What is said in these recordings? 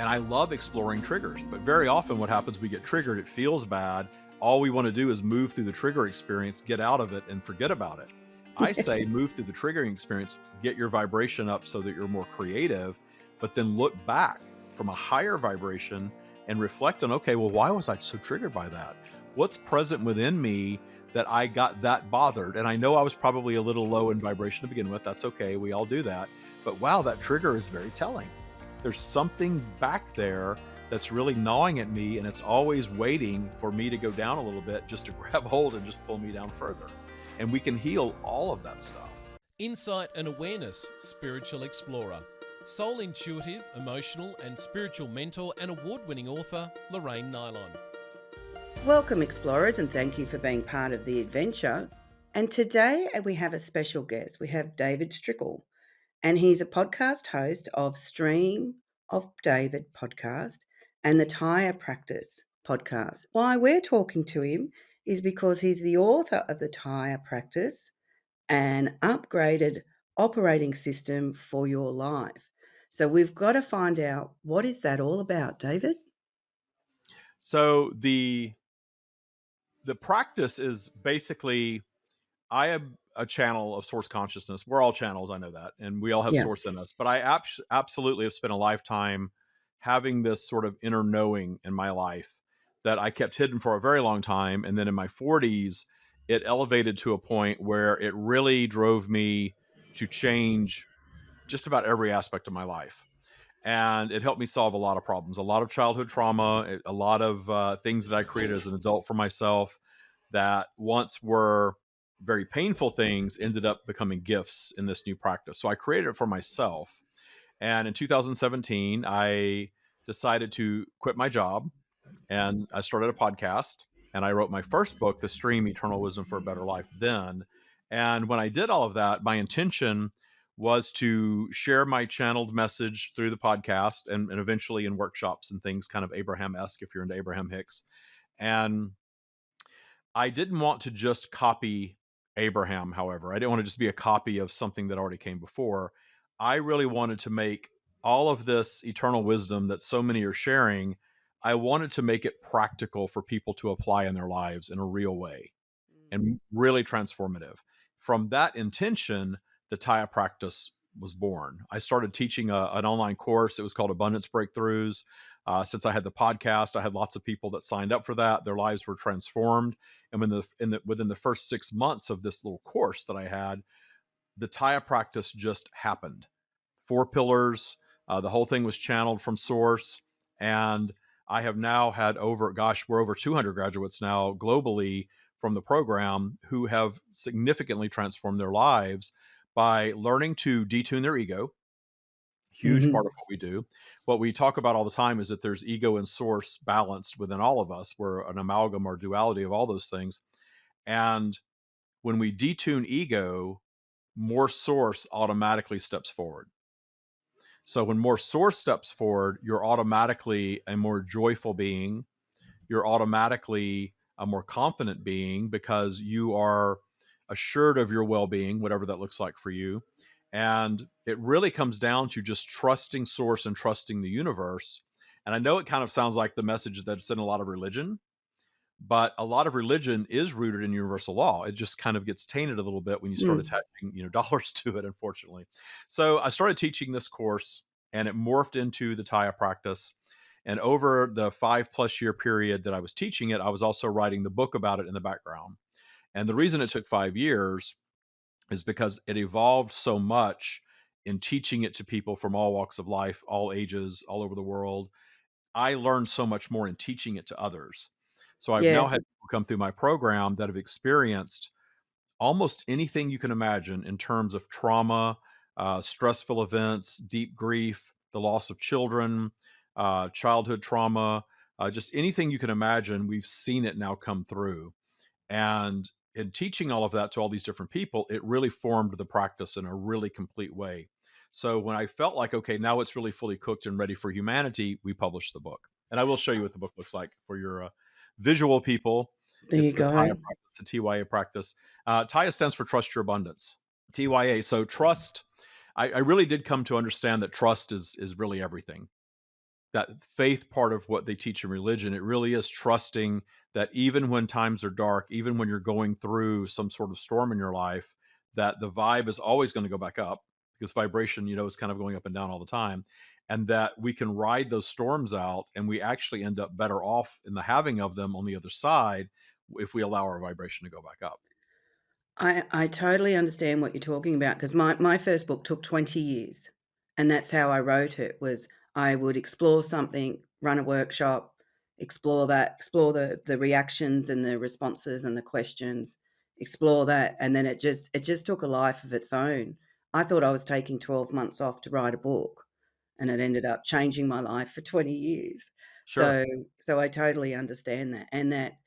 And I love exploring triggers, but very often what happens, we get triggered, it feels bad. All we want to do is move through the trigger experience, get out of it, and forget about it. I say move through the triggering experience, get your vibration up so that you're more creative, but then look back from a higher vibration and reflect on, okay, well, why was I so triggered by that? What's present within me that I got that bothered? And I know I was probably a little low in vibration to begin with. That's okay. We all do that. But wow, that trigger is very telling. There's something back there that's really gnawing at me, and it's always waiting for me to go down a little bit just to grab hold and just pull me down further. And we can heal all of that stuff. Insight and awareness, spiritual explorer. Soul intuitive, emotional and spiritual mentor and award-winning author, Lorraine Nilon. Welcome, explorers, and thank you for being part of the adventure. And today we have a special guest. We have David Strickel, and he's a podcast host of Stream of David podcast and the Tire Practice podcast. Why we're talking to him is because he's the author of the Tire Practice, an upgraded operating system for your life. So we've got to find out, what is that all about, David? So the practice is basically, I am a channel of source consciousness. We're all channels, I know that, and we all have Yeah. source in us. But I absolutely have spent a lifetime having this sort of inner knowing in my life that I kept hidden for a very long time. And then in my 40s, it elevated to a point where it really drove me to change just about every aspect of my life. And it helped me solve a lot of problems, a lot of childhood trauma, a lot of things that I created as an adult for myself that once were very painful things ended up becoming gifts in this new practice. So I created it for myself. And in 2017, I decided to quit my job and I started a podcast and I wrote my first book, The Stream, Eternal Wisdom for a Better Life, then. And when I did all of that, my intention was to share my channeled message through the podcast and eventually in workshops and things, kind of Abraham-esque if you're into Abraham Hicks. And I didn't want to just copy Abraham, however. I didn't want to just be a copy of something that already came before. I really wanted to make all of this eternal wisdom that so many are sharing, I wanted to make it practical for people to apply in their lives in a real way and really transformative. From that intention, the Taya practice was born. I started teaching an online course. It was called Abundance Breakthroughs. Since I had the podcast, I had lots of people that signed up for that. Their lives were transformed. And within the first 6 months of this little course that I had, the Taya practice just happened. 4 pillars. The whole thing was channeled from source. And I have now had we're over 200 graduates now globally from the program who have significantly transformed their lives by learning to detune their ego. Huge part of what we do. What we talk about all the time is that there's ego and source balanced within all of us. We're an amalgam or duality of all those things. And when we detune ego, more source automatically steps forward. So when more source steps forward, you're automatically a more joyful being. You're automatically a more confident being because you are assured of your well-being, whatever that looks like for you. And it really comes down to just trusting source and trusting the universe. And I know it kind of sounds like the message that's in a lot of religion, but a lot of religion is rooted in universal law. It just kind of gets tainted a little bit when you start attaching, dollars to it, unfortunately. So I started teaching this course and it morphed into the Taya practice. And over the 5+ year period that I was teaching it, I was also writing the book about it in the background. And the reason it took 5 years is because it evolved so much in teaching it to people from all walks of life, all ages, all over the world. I learned so much more in teaching it to others. So I've Yeah. now had people come through my program that have experienced almost anything you can imagine in terms of trauma, stressful events, deep grief, the loss of children, childhood trauma, just anything you can imagine. We've seen it now come through. And in teaching all of that to all these different people, it really formed the practice in a really complete way. So when I felt like, okay, now it's really fully cooked and ready for humanity, we published the book. And I will show you what the book looks like for your visual people. There you It's the go. TIA practice, the TYA practice. TIA stands for Trust Your Abundance. TYA. So trust, I really did come to understand that trust is really everything. that faith part of what they teach in religion, it really is trusting that even when times are dark, even when you're going through some sort of storm in your life, that the vibe is always going to go back up because vibration, is kind of going up and down all the time. And that we can ride those storms out and we actually end up better off in the having of them on the other side if we allow our vibration to go back up. I totally understand what you're talking about because my first book took 20 years, and that's how I wrote it, was I would explore something, run a workshop, explore the reactions and the responses and the questions, explore that, and then it just took a life of its own. I thought I was taking 12 months off to write a book, and it ended up changing my life for 20 years. Sure. So so I totally understand that, and that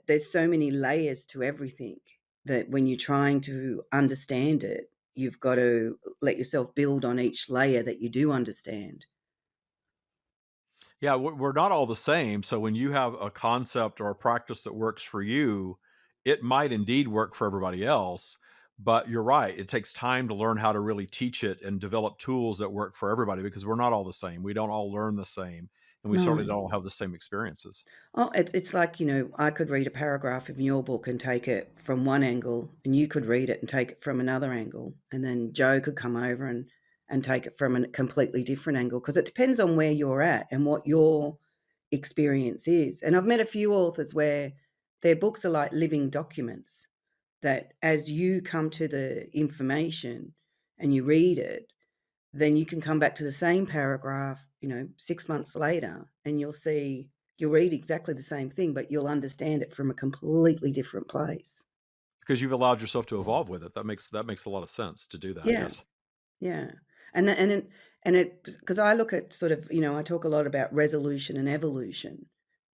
there's so many layers to everything that when you're trying to understand it, you've got to let yourself build on each layer that you do understand. Yeah, we're not all the same. So when you have a concept or a practice that works for you, it might indeed work for everybody else. But you're right. It takes time to learn how to really teach it and develop tools that work for everybody because we're not all the same. We don't all learn the same. And we certainly No. don't all have the same experiences. Oh, it's like, I could read a paragraph in your book and take it from one angle, and you could read it and take it from another angle, and then Joe could come over and take it from a completely different angle because it depends on where you're at and what your experience is. And I've met a few authors where their books are like living documents that as you come to the information and you read it, then you can come back to the same paragraph, 6 months later, and you'll read exactly the same thing, but you'll understand it from a completely different place. Because you've allowed yourself to evolve with it. That makes a lot of sense to do that. Yeah, Yes. yeah. And because I look at sort of, I talk a lot about resolution and evolution,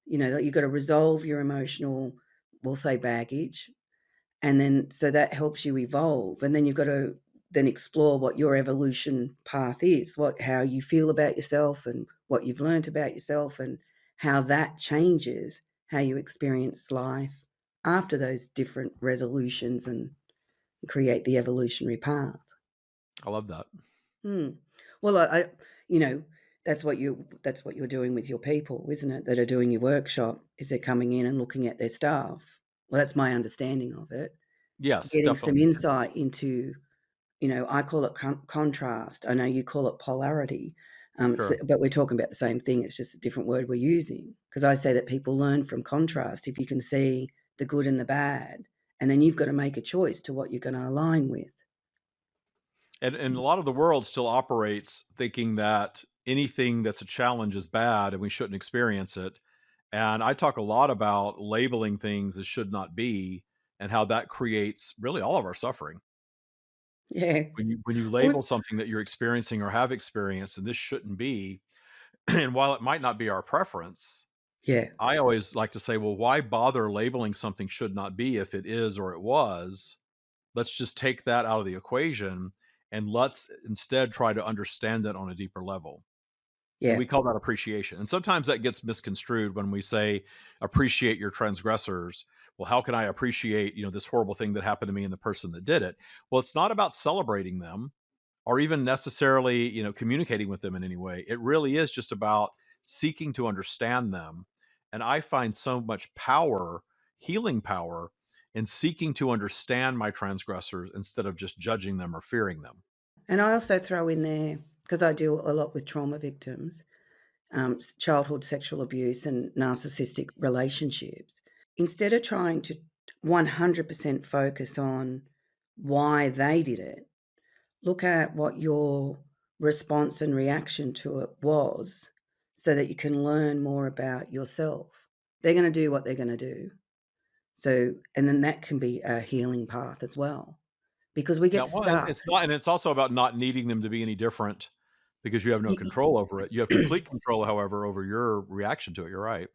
that you've got to resolve your emotional, we'll say, baggage. And then so that helps you evolve, and then you've got to then explore what your evolution path is, how you feel about yourself and what you've learnt about yourself and how that changes how you experience life after those different resolutions and create the evolutionary path. I love that. Hmm. Well, I you know, that's what you're doing with your people, isn't it, that are doing your workshop, is they're coming in and looking at their staff. Well, that's my understanding of it. Yes, Getting some definitely. insight into, I call it contrast. I know you call it polarity, Sure. but we're talking about the same thing. It's just a different word we're using. Because I say that people learn from contrast. If you can see the good and the bad, and then you've got to make a choice to what you're going to align with. And a lot of the world still operates thinking that anything that's a challenge is bad and we shouldn't experience it. And I talk a lot about labeling things as should not be and how that creates really all of our suffering. Yeah. When you label Well, something that you're experiencing or have experienced and this shouldn't be, and while it might not be our preference, yeah. I always like to say, well, why bother labeling something should not be if it is or it was? Let's just take that out of the equation and let's instead try to understand it on a deeper level. And Yeah. we call that appreciation. And sometimes that gets misconstrued when we say appreciate your transgressors. Well, how can I appreciate, this horrible thing that happened to me and the person that did it? Well, it's not about celebrating them or even necessarily, communicating with them in any way. It really is just about seeking to understand them. And I find so much power, healing power, in seeking to understand my transgressors instead of just judging them or fearing them. And I also throw in there, because I do a lot with trauma victims, childhood sexual abuse and narcissistic relationships. Instead of trying to 100% focus on why they did it, look at what your response and reaction to it was so that you can learn more about yourself. They're going to do what they're going to do. So, and then that can be a healing path as well because we Yeah, get well, and stuck. it's also about not needing them to be any different because you have no Y- control over it. You have complete control, however, over your reaction to it. You're right.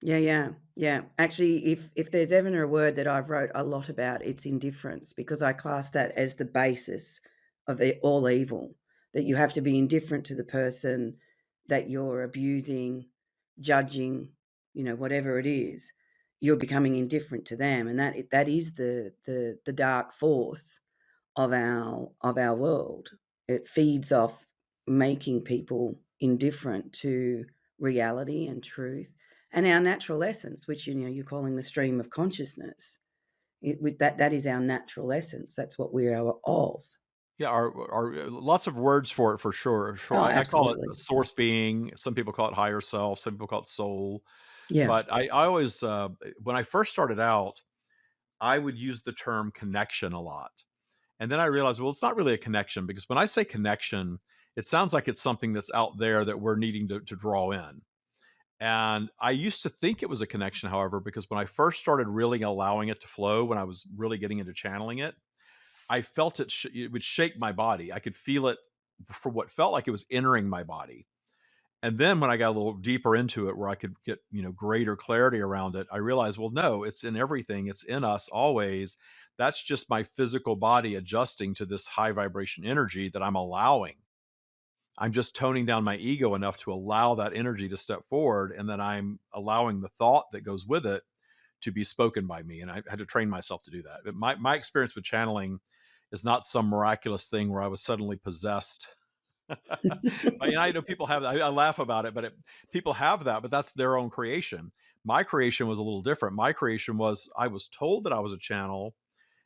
Yeah, yeah, yeah. Actually, if there's ever a word that I've wrote a lot about, it's indifference because I class that as the basis of all evil. That you have to be indifferent to the person that you're abusing, judging, whatever it is. You're becoming indifferent to them, and that is the dark force of our world. It feeds off making people indifferent to reality and truth and our natural essence, which, you're calling the stream of consciousness. That is our natural essence. That's what we are of. Yeah, lots of words for it for sure. Sure, Oh, I call it absolutely. a source being. Some people call it higher self. Some people call it soul. Yeah. But I always, when I first started out, I would use the term connection a lot. And then I realized, well, it's not really a connection because when I say connection, it sounds like it's something that's out there that we're needing to draw in. And I used to think it was a connection, however, because when I first started really allowing it to flow, when I was really getting into channeling it, I felt it would shake my body. I could feel it for what felt like it was entering my body. And then when I got a little deeper into it where I could get, greater clarity around it, I realized, well, no, it's in everything. It's in us always. That's just my physical body adjusting to this high vibration energy that I'm allowing. I'm just toning down my ego enough to allow that energy to step forward. And then I'm allowing the thought that goes with it to be spoken by me. And I had to train myself to do that. But my experience with channeling is not some miraculous thing where I was suddenly possessed. I know people have that. I laugh about it, but people have that, but that's their own creation. My creation was a little different. My creation was I was told that I was a channel,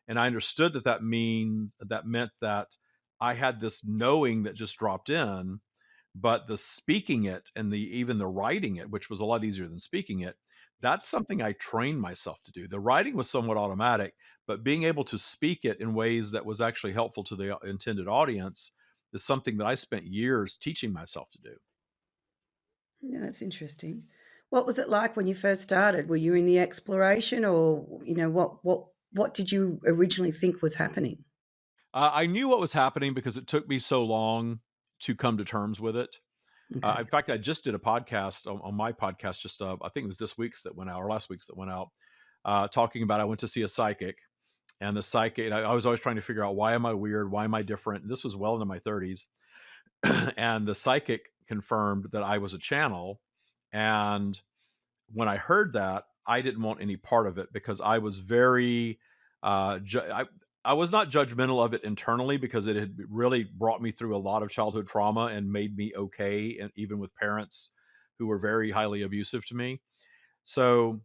and I understood that meant that I had this knowing that just dropped in, but the speaking it and even the writing it, which was a lot easier than speaking it, that's something I trained myself to do. The writing was somewhat automatic, but being able to speak it in ways that was actually helpful to the intended audience is something that I spent years teaching myself to do. Yeah, that's interesting. What was it like when you first started? Were you in the exploration, or what did you originally think was happening? I knew what was happening because it took me so long to come to terms with it. Okay. In fact, I just did a podcast on my podcast. Just I think it was this week's that went out or last week's that went out, talking about I went to see a psychic, and the psychic. And I was always trying to figure out why am I weird, why am I different. And this was well into my 30s, and the psychic confirmed that I was a channel. And when I heard that, I didn't want any part of it because I was very, I was not judgmental of it internally because it had really brought me through a lot of childhood trauma and made me okay, and even with parents who were very highly abusive to me. So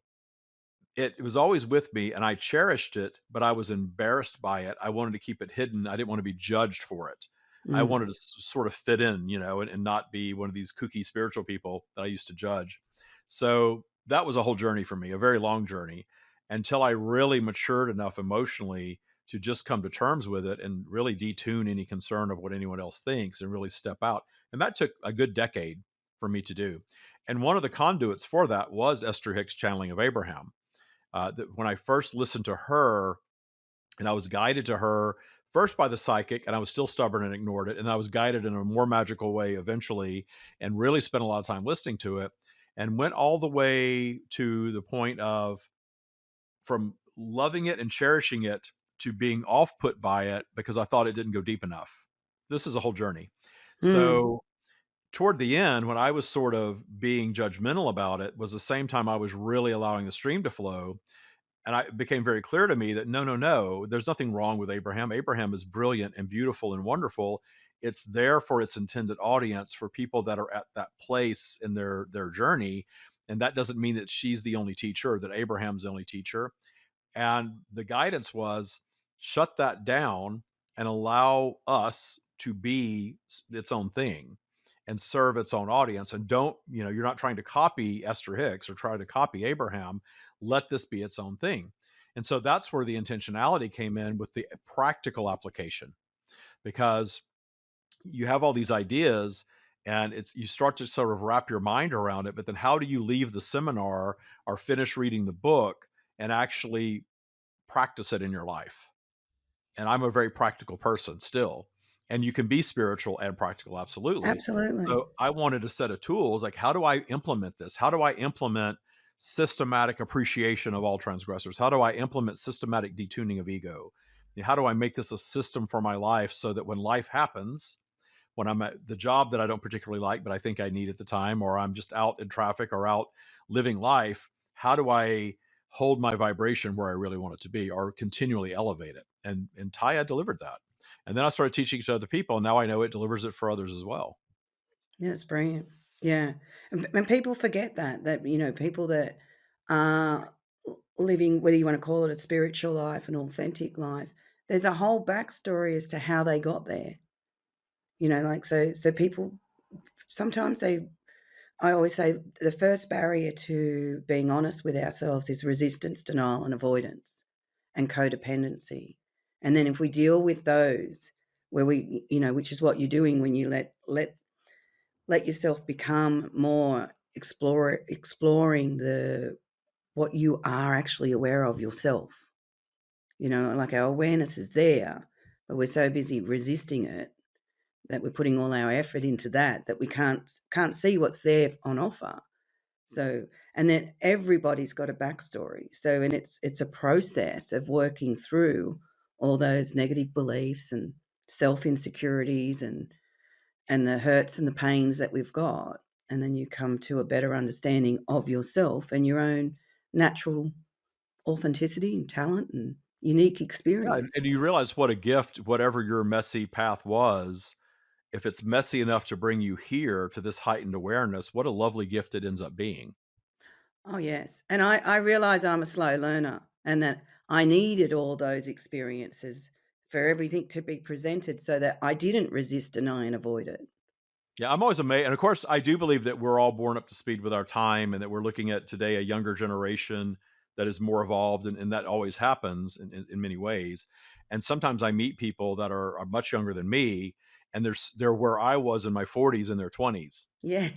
it was always with me and I cherished it, but I was embarrassed by it. I wanted to keep it hidden. I didn't want to be judged for it. I Mm. wanted to sort of fit in, and not be one of these kooky spiritual people that I used to judge. So that was a whole journey for me, a very long journey, until I really matured enough emotionally to just come to terms with it and really detune any concern of what anyone else thinks and really step out. And that took a good decade for me to do. And one of the conduits for that was Esther Hicks' channeling of Abraham. That when I first listened to her, and I was guided to her first by the psychic, and I was still stubborn and ignored it. And I was guided in a more magical way eventually, and really spent a lot of time listening to it, and went all the way to the point of from loving it and cherishing it to being off put by it because I thought it didn't go deep enough. This is a whole journey. Mm. So toward the end, when I was sort of being judgmental about it, was the same time I was really allowing the stream to flow. And it became very clear to me that no, no, no, there's nothing wrong with Abraham. Abraham is brilliant and beautiful and wonderful. It's there for its intended audience, for people that are at that place in their journey. And that doesn't mean that she's the only teacher or that Abraham's the only teacher. And the guidance was shut that down and allow us to be its own thing and serve its own audience. And don't, you're not trying to copy Esther Hicks or try to copy Abraham. Let this be its own thing. And so that's where the intentionality came in with the practical application, because you have all these ideas and you start to sort of wrap your mind around it. But then how do you leave the seminar or finish reading the book and actually practice it in your life? And I'm a very practical person still. And you can be spiritual and practical, absolutely. Absolutely. So I wanted a set of tools like, how do I implement this? How do I implement systematic appreciation of all transgressors? How do I implement systematic detuning of ego? How do I make this a system for my life so that when life happens, when I'm at the job that I don't particularly like, but I think I need at the time, or I'm just out in traffic or out living life, how do I hold my vibration where I really want it to be or continually elevate it? And Taya delivered that. And then I started teaching it to other people. And now I know it delivers it for others as well. Yeah, it's brilliant. Yeah, and people forget that, people that are living, whether you wanna call it a spiritual life, an authentic life, there's a whole backstory as to how they got there, like, so people sometimes they I always say the first barrier to being honest with ourselves is resistance, denial, and avoidance, and codependency. And then if we deal with those, where which is what you're doing when you let yourself become more exploring the what you are actually aware of yourself. Like our awareness is there, but we're so busy resisting it that we're putting all our effort into that we can't see what's there on offer. So, and then everybody's got a backstory. So, and it's a process of working through all those negative beliefs and self insecurities and the hurts and the pains that we've got. And then you come to a better understanding of yourself and your own natural authenticity and talent and unique Yeah, and experience. you realize what a gift whatever your messy path was, if it's messy enough to bring you here to this heightened awareness, what a lovely gift it ends up being. Oh, yes. And I realize I'm a slow learner and that I needed all those experiences for everything to be presented so that I didn't resist, deny, and avoid it. Yeah, I'm always amazed, and of course, I do believe that we're all born up to speed with our time, and that we're looking at today a younger generation that is more evolved, and that always happens in many ways. And sometimes I meet people that are much younger than me, and they're where I was in my 40s and their 20s, Yeah.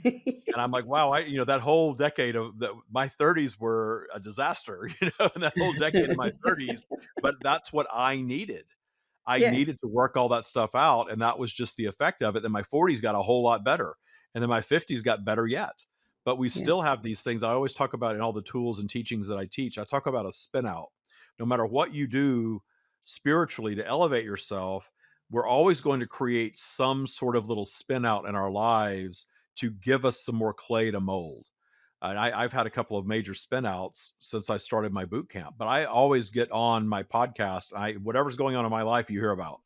and I'm like, wow, that whole decade of my 30s were a disaster, and that whole decade of my 30s, but that's what I needed. I Yeah, needed to work all that stuff out, and that was just the effect of it. Then my 40s got a whole lot better, and then my 50s got better yet. But we yeah, still have these things I always talk about in all the tools and teachings that I teach. I talk about a spin out. No matter what you do spiritually to elevate yourself, we're always going to create some sort of little spin out in our lives to give us some more clay to mold. And I've had a couple of major spin outs since I started my boot camp, but I always get on my podcast. Whatever's going on in my life, you hear about,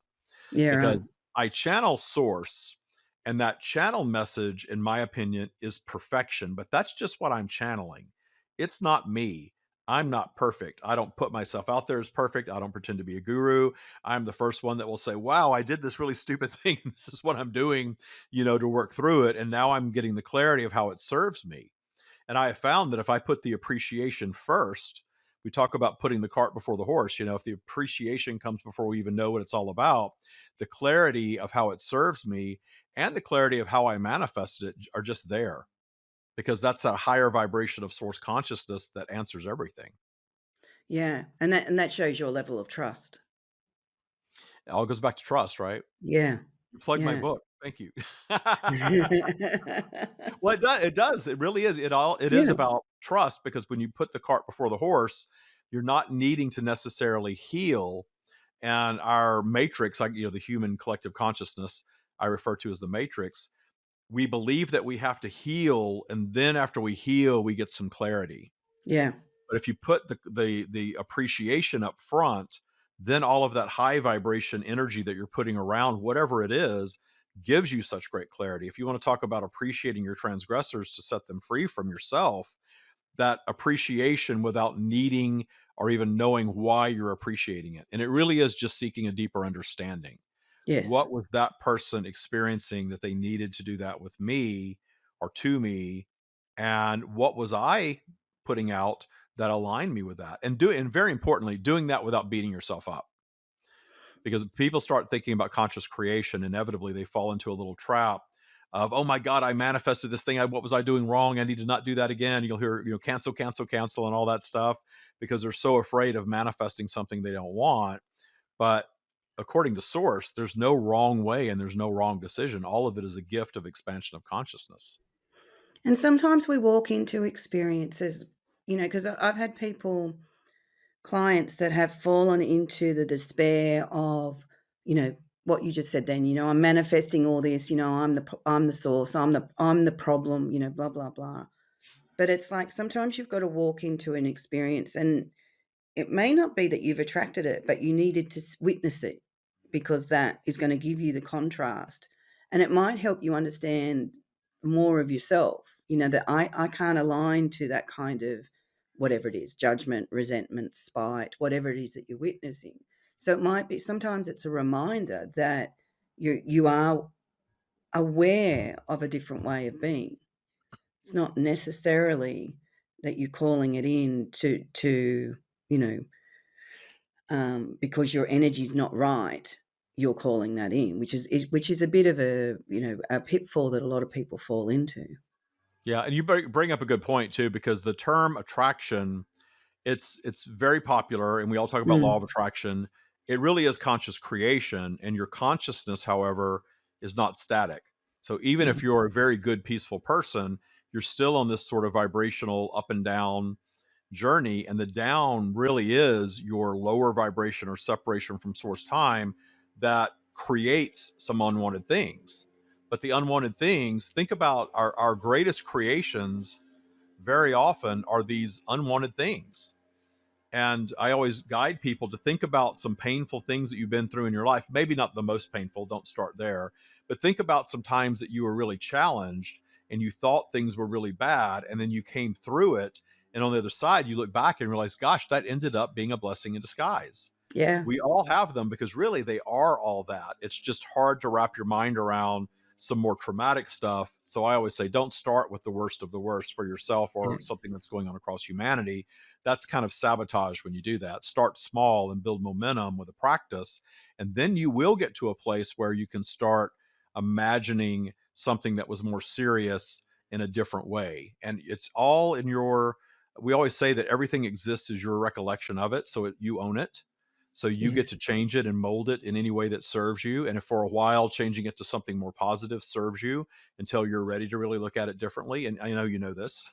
yeah, right. because I channel source, and that channel message, in my opinion, is perfection. But that's just what I'm channeling. It's not me. I'm not perfect. I don't put myself out there as perfect. I don't pretend to be a guru. I'm the first one that will say, wow, I did this really stupid thing. And this is what I'm doing, to work through it. And now I'm getting the clarity of how it serves me. And I have found that if I put the appreciation first, we talk about putting the cart before the horse. If the appreciation comes before we even know what it's all about, the clarity of how it serves me and the clarity of how I manifested it are just there, because that's a higher vibration of source consciousness that answers everything. Yeah, and that shows your level of trust. It all goes back to trust, right? Yeah, You plugged my yeah. book. Thank you. Well, it does. It does. It really is. It is Yeah, about trust, because when you put the cart before the horse, you're not needing to necessarily heal. And our matrix, like the human collective consciousness, I refer to as the matrix. We believe that we have to heal, and then after we heal, we get some clarity. yeah, But if you put the appreciation up front, then all of that high vibration energy that you're putting around whatever it is gives you such great clarity. If you want to talk about appreciating your transgressors to set them free from yourself, that appreciation without needing or even knowing why you're appreciating it. And it really is just seeking a deeper understanding. yes. What was that person experiencing that they needed to do that with me or to me? And what was I putting out that aligned me with that? And very importantly, doing that without beating yourself up. Because people start thinking about conscious creation, inevitably they fall into a little trap of, oh my God, I manifested this thing. What was I doing wrong? I need to not do that again. You'll hear, cancel, cancel, cancel, and all that stuff, because they're so afraid of manifesting something they don't want. But according to source, there's no wrong way and there's no wrong decision. All of it is a gift of expansion of consciousness. And sometimes we walk into experiences, because I've had clients that have fallen into the despair of, what you just said then, I'm manifesting all this, I'm the source, I'm the problem, blah, blah, blah. But it's like sometimes you've got to walk into an experience and it may not be that you've attracted it, but you needed to witness it because that is going to give you the contrast. And it might help you understand. more of yourself, that I can't align to that kind of whatever it is, judgment, resentment, spite, whatever it is that you're witnessing. So it might be sometimes it's a reminder that you are aware of a different way of being. It's not necessarily that you're calling it in to you know because your energy's not right. You're calling that in, which is a bit of a pitfall that a lot of people fall into. Yeah, and you bring up a good point too, because the term attraction, it's very popular, and we all talk about law Mm, of attraction. It really is conscious creation, and your consciousness, however, is not static. So even yeah, if you're a very good, peaceful person, you're still on this sort of vibrational up and down journey, and the down really is your lower vibration or separation from source time that creates some unwanted things. But the unwanted things, think about our greatest creations very often are these unwanted things. And I always guide people to think about some painful things that you've been through in your life. Maybe not the most painful, don't start there, but think about some times that you were really challenged and you thought things were really bad, and then you came through it. And on the other side, you look back and realize, gosh, that ended up being a blessing in disguise. yeah, We all have them because really they are all that. It's just hard to wrap your mind around some more traumatic stuff. So I always say, don't start with the worst of the worst for yourself yeah, or something that's going on across humanity. That's kind of sabotage when you do that. Start small and build momentum with a practice. And then you will get to a place where you can start imagining something that was more serious in a different way. And it's all in your, we always say that everything exists as your recollection of it. So you own it, so you get yes. to change it and mold it in any way that serves you. And if for a while changing it to something more positive serves you until you're ready to really look at it differently. And I know you know this.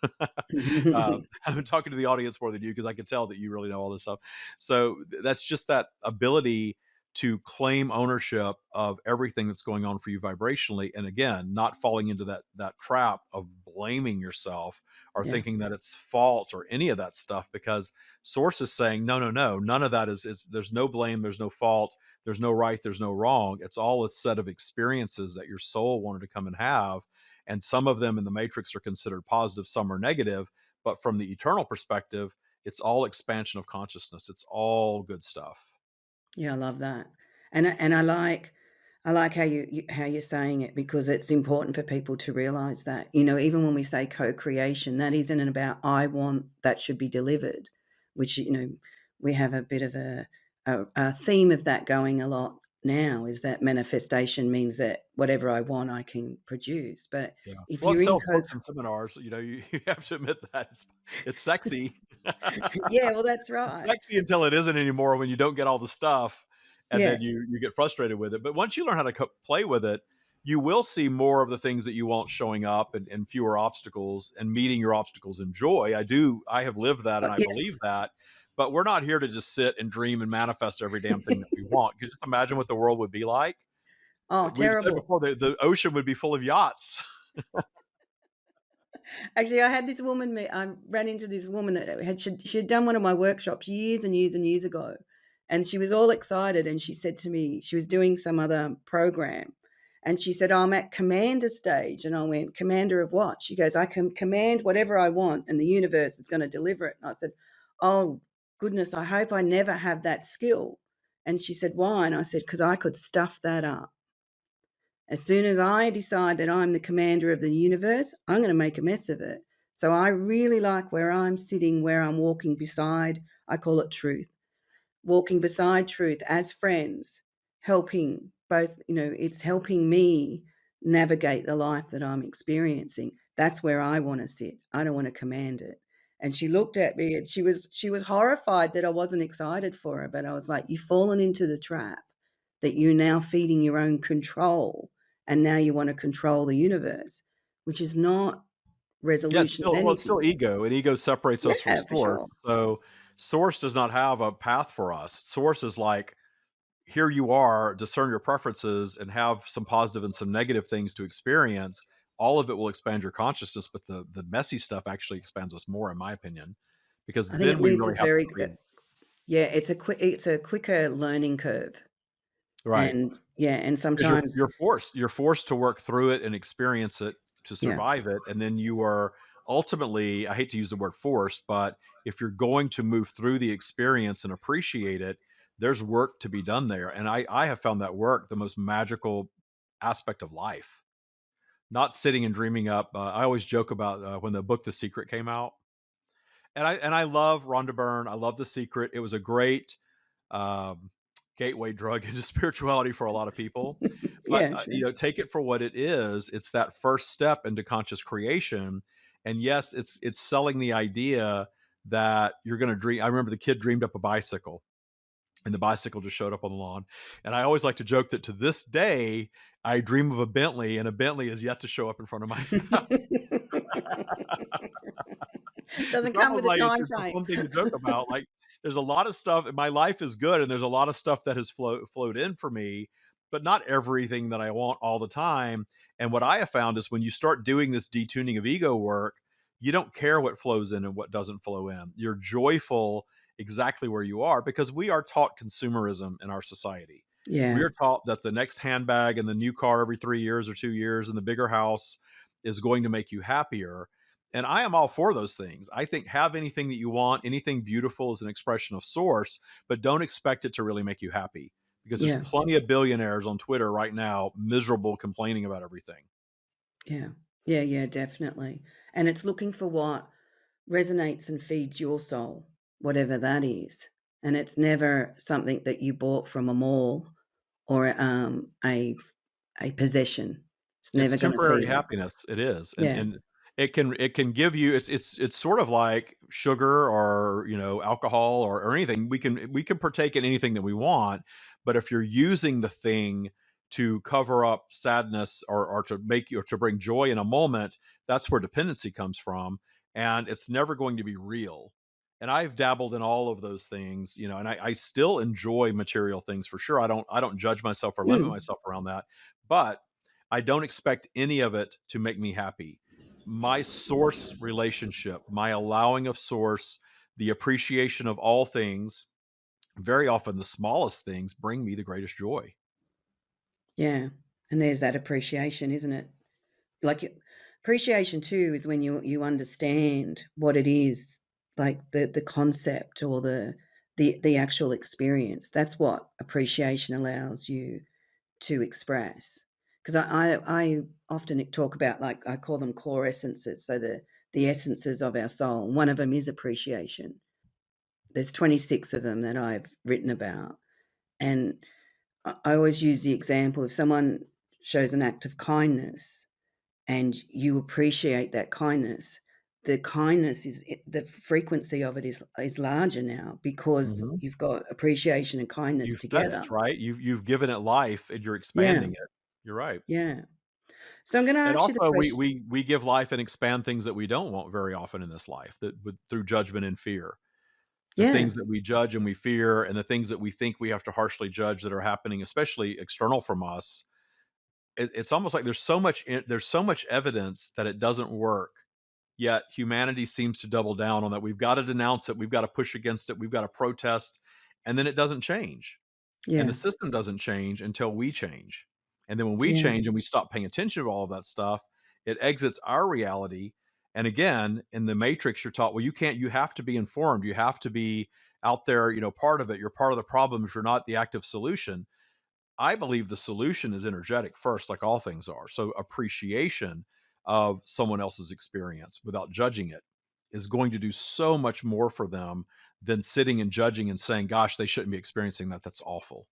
I'm talking to the audience more than you because I can tell that you really know all this stuff. So that's just that ability to claim ownership of everything that's going on for you vibrationally. And again, not falling into that trap of blaming yourself or Yeah, thinking that it's fault or any of that stuff, because source is saying, no, no, no, none of that is there's no blame, there's no fault, there's no right, there's no wrong. It's all a set of experiences that your soul wanted to come and have. And some of them in the matrix are considered positive, some are negative. But from the eternal perspective, it's all expansion of consciousness. It's all good stuff. yeah, I love that, and I like how how you're saying it, because it's important for people to realize that, even when we say co-creation, that isn't about I want that should be delivered, which, we have a bit of a theme of that going a lot now, is that manifestation means that whatever I want, I can produce. But Yeah. if Well, it you're in sells books and seminars. You have to admit that it's sexy. yeah, well, that's It's right. sexy until it isn't anymore when you don't get all the stuff, and Yeah. then you get frustrated with it. But once you learn how to play with it, you will see more of the things that you want showing up, and fewer obstacles, and meeting your obstacles in joy. I have lived that and I believe Yes. that. But we're not here to just sit and dream and manifest every damn thing that we want. You just imagine what the world would be like. Oh, We've said terrible. before, the ocean would be full of yachts. Actually, I had this woman I ran into this woman that she had done one of my workshops years and years and years ago, and she was all excited, and she said to me she was doing some other program, and she said, "Oh, I'm at commander stage." And I went, "Commander of what?" She goes, "I can command whatever I want, and the universe is gonna deliver it." And I said, "Oh, goodness, I hope I never have that skill." And she said, "Why?" And I said, "'Cause I could stuff that up. As soon as I decide that I'm the commander of the universe, I'm going to make a mess of it." So I really like where I'm sitting, where I'm walking beside, I call it truth, walking beside truth as friends, helping both, it's helping me navigate the life that I'm experiencing. That's where I want to sit. I don't want to command it. And she looked at me and she was horrified that I wasn't excited for her, but I was like, "You've fallen into the trap that you're now feeding your own control, and now you want to control the universe, which is not Yeah, resolution of it's still anything." ego, and ego separates us from Yeah, for source. sure. So source does not have a path for us. Source is like, here you are, discern your preferences and have some positive and some negative things to experience. All of it will expand your consciousness, but the messy stuff actually expands us more, in my opinion, because I think it then we moves really us have to very create. yeah, it's a quicker learning curve. Right. And yeah, and 'Cause you're sometimes you're forced you're forced to work through it and experience it to yeah, survive it, and then you are ultimately, I hate to use the word forced, but if you're going to move through the experience and appreciate it, there's work to be done there, and I have found that work the most magical aspect of life. Not sitting and dreaming up, I always joke about, when the book The Secret came out, and I love Rhonda Byrne, I love The Secret, it was a great, um, gateway drug into spirituality for a lot of people. But, yeah, sure. take it for what it is. It's that first step into conscious creation. And yes, it's selling the idea that you're going to dream. I remember the kid dreamed up a bicycle and the bicycle just showed up on the lawn. And I always like to joke that to this day, I dream of a Bentley and a Bentley is yet to show up in front of my house. Doesn't It's come almost with a like it's time just a frame. fun thing to joke about, like, there's a lot of stuff my life is good, and there's a lot of stuff that has flowed in for me, but not everything that I want all the time, and what I have found is when you start doing this detuning of ego work, you don't care what flows in and what doesn't flow in. You're joyful exactly where you are because we are taught consumerism in our society. We Yeah, are taught that the next handbag and the new car every 3 years or 2 years and the bigger house is going to make you happier, and I am all for those things. I think have anything that you want, anything beautiful is an expression of source, but don't expect it to really make you happy because there's yeah, plenty of billionaires on Twitter right now miserable complaining about everything. yeah. Yeah, yeah, definitely. And it's looking for what resonates and feeds your soul, whatever that is. And it's never something that you bought from a mall or, a possession. It's It's never gonna temporary be that. happiness, it is, Yeah, and it can give you it's sort of like sugar or, alcohol or anything. We can partake in anything that we want, but if you're using the thing to cover up sadness or to make you or to bring joy in a moment, that's where dependency comes from, and it's never going to be real. And I've dabbled in all of those things, and I still enjoy material things for sure. I don't judge myself or limit mm, myself around that, but I don't expect any of it to make me happy. My source relationship, my allowing of source, the appreciation of all things, very often the smallest things bring me the greatest joy. yeah. And there's that appreciation, isn't it? Like, appreciation too is when you understand what it is, like the concept or the actual experience. That's what appreciation allows you to express. Because I often talk about, like, I call them core essences, so the essences of our soul. One of them is appreciation. There's 26 of them that I've written about, and I always use the example, if someone shows an act of kindness and you appreciate that kindness, the kindness is the frequency of it is larger now because Mhm. you've got appreciation and kindness You've fed together. it, right? You've given it life and you're Yeah, expanding it. You're right. yeah. So I'm gonna And ask you the also we question. we we give life and expand things that we don't want very often in this life that through judgment and fear. The Yeah, things that we judge and we fear and the things that we think we have to harshly judge that are happening, especially external from us, it's almost like there's so much evidence that it doesn't work, yet humanity seems to double down on that. We've got to denounce it, we've got to push against it, we've got to protest, and then it doesn't change, and the yeah, system doesn't change until we change, and then when we yeah, change and we stop paying attention to all of that stuff, it exits our reality. And again, in the matrix, you're taught, well, you have to be informed, you have to be out there, part of it, you're part of the problem if you're not the active solution. I believe the solution is energetic first, like all things are. So appreciation of someone else's experience without judging it is going to do so much more for them than sitting and judging and saying, gosh, they shouldn't be experiencing that. That's awful.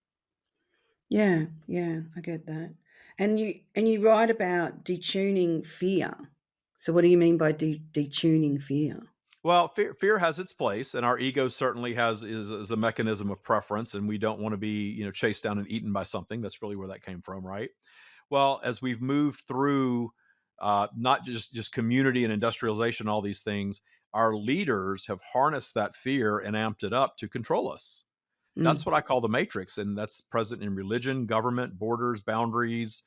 yeah, yeah, I get that. And you write about detuning fear. So what do you mean by detuning fear? Well, fear has its place, and our ego certainly is a mechanism of preference, and we don't want to be chased down and eaten by something. That's really where that came from, right? Well, as we've moved through, not just community and industrialization, all these things, our leaders have harnessed that fear and amped it up to control us. That's Mm. what I call the matrix, and that's present in religion, government, borders, boundaries,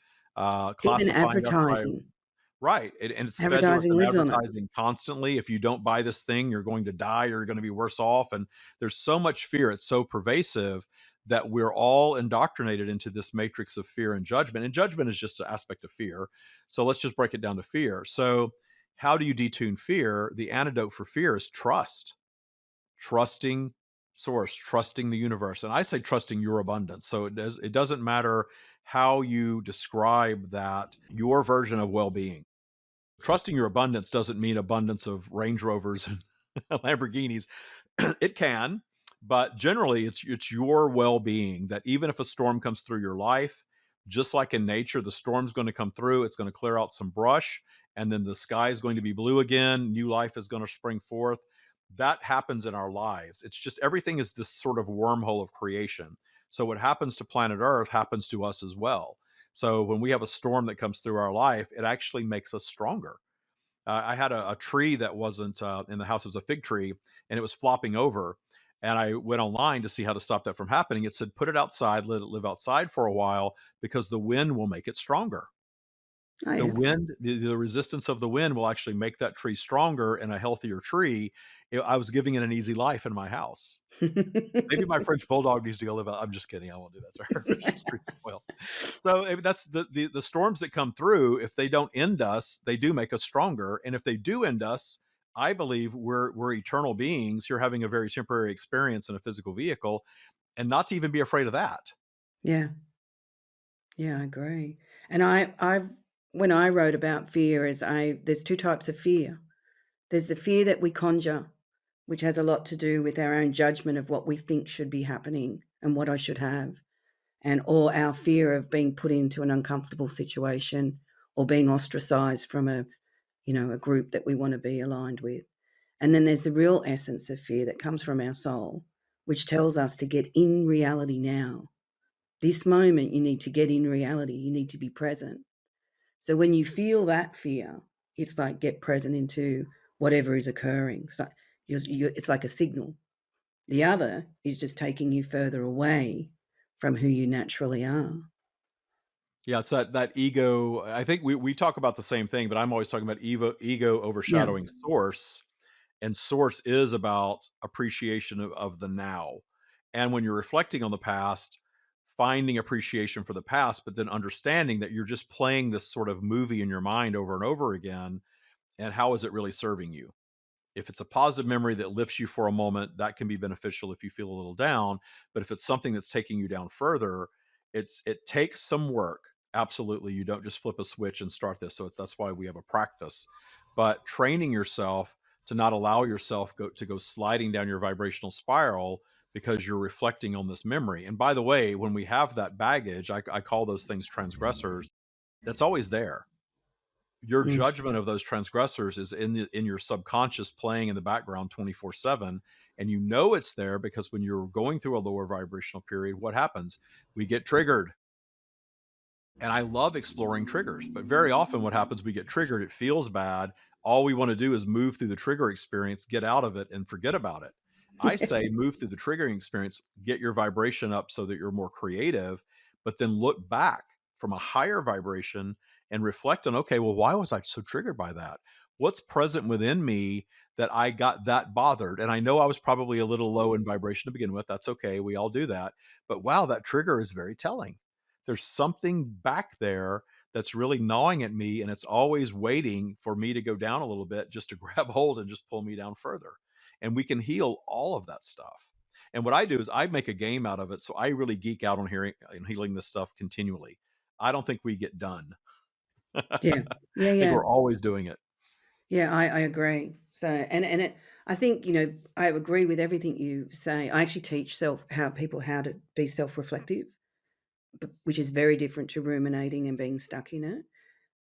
Even classifying us by advertising. right, and it's fed to us Advertising in lives on it. advertising constantly. If you don't buy this thing, you're going to die, or you're gonna be worse off, and there's so much fear, it's so pervasive that we're all indoctrinated into this matrix of fear and judgment. And judgment is just an aspect of fear. So let's just break it down to fear. So, how do you detune fear? The antidote for fear is trust, trusting source, trusting the universe. And I say trusting your abundance. So it doesn't matter how you describe that, your version of well-being. Trusting your abundance doesn't mean abundance of Range Rovers and Lamborghinis. It can, but generally it's your well-being that even if a storm comes through your life, just like in nature, the storm's going to come through, it's going to clear out some brush, and then the sky is going to be blue again, new life is going to spring forth. That happens in our lives. It's just everything is this sort of wormhole of creation. So what happens to planet Earth happens to us as well. So when we have a storm that comes through our life, it actually makes us stronger. I had a tree that wasn't in the house. It was a fig tree, and it was flopping over. And I went online to see how to stop that from happening. It said, put it outside, let it live outside for a while, because the wind will make it stronger. Oh, The yeah. wind, the resistance of the wind will actually make that tree stronger and a healthier tree. I was giving it an easy life in my house. Maybe my French bulldog needs to go live out. I'm just kidding. I won't do that to her. She's pretty spoiled. So that's the storms that come through. If they don't end us, they do make us stronger. And if they do end us, I believe we're eternal beings. You're having a very temporary experience in a physical vehicle, and not to even be afraid of that. Yeah. Yeah, I agree. And I've when I wrote about fear, there's two types of fear. There's the fear that we conjure, which has a lot to do with our own judgment of what we think should be happening and what I should have, and or our fear of being put into an uncomfortable situation or being ostracized from a group that we want to be aligned with. And then there's the real essence of fear that comes from our soul, which tells us to get in reality now. This moment, you need to get in reality. You need to be present. So when you feel that fear, it's like get present into whatever is occurring. So it's like a signal. The other is just taking you further away from who you naturally are. Yeah, it's that ego. I think we talk about the same thing, but I'm always talking about ego Yeah, overshadowing source. And source is about appreciation of the now. And when you're reflecting on the past, finding appreciation for the past, but then understanding that you're just playing this sort of movie in your mind over and over again. And how is it really serving you? If it's a positive memory that lifts you for a moment, that can be beneficial if you feel a little down. But if it's something that's taking you down further, it takes some work. Absolutely, you don't just flip a switch and start this. So that's why we have a practice. But training yourself to not allow yourself to go sliding down your vibrational spiral because you're reflecting on this memory. And by the way, when we have that baggage, I call those things transgressors. That's always there. Your mm, judgment of those transgressors is in your subconscious playing in the background 24/7, and you know it's there because when you're going through a lower vibrational period, what happens? We get triggered. And I love exploring triggers, but very often what happens, we get triggered, it feels bad. All we want to do is move through the trigger experience, get out of it, and forget about it. I say move through the triggering experience, get your vibration up so that you're more creative, but then look back from a higher vibration and reflect on, okay, well, why was I so triggered by that? What's present within me that I got that bothered? And I know I was probably a little low in vibration to begin with. That's okay. We all do that. But wow, that trigger is very telling. There's something back there that's really gnawing at me, and it's always waiting for me to go down a little bit just to grab hold and just pull me down further. And we can heal all of that stuff. And what I do is I make a game out of it. So I really geek out on hearing and healing this stuff continually. I don't think we get done. yeah, yeah, I think yeah, we're always doing it. yeah. I agree. So, I think I agree with everything you say. I actually teach how to be self-reflective, which is very different to ruminating and being stuck in it.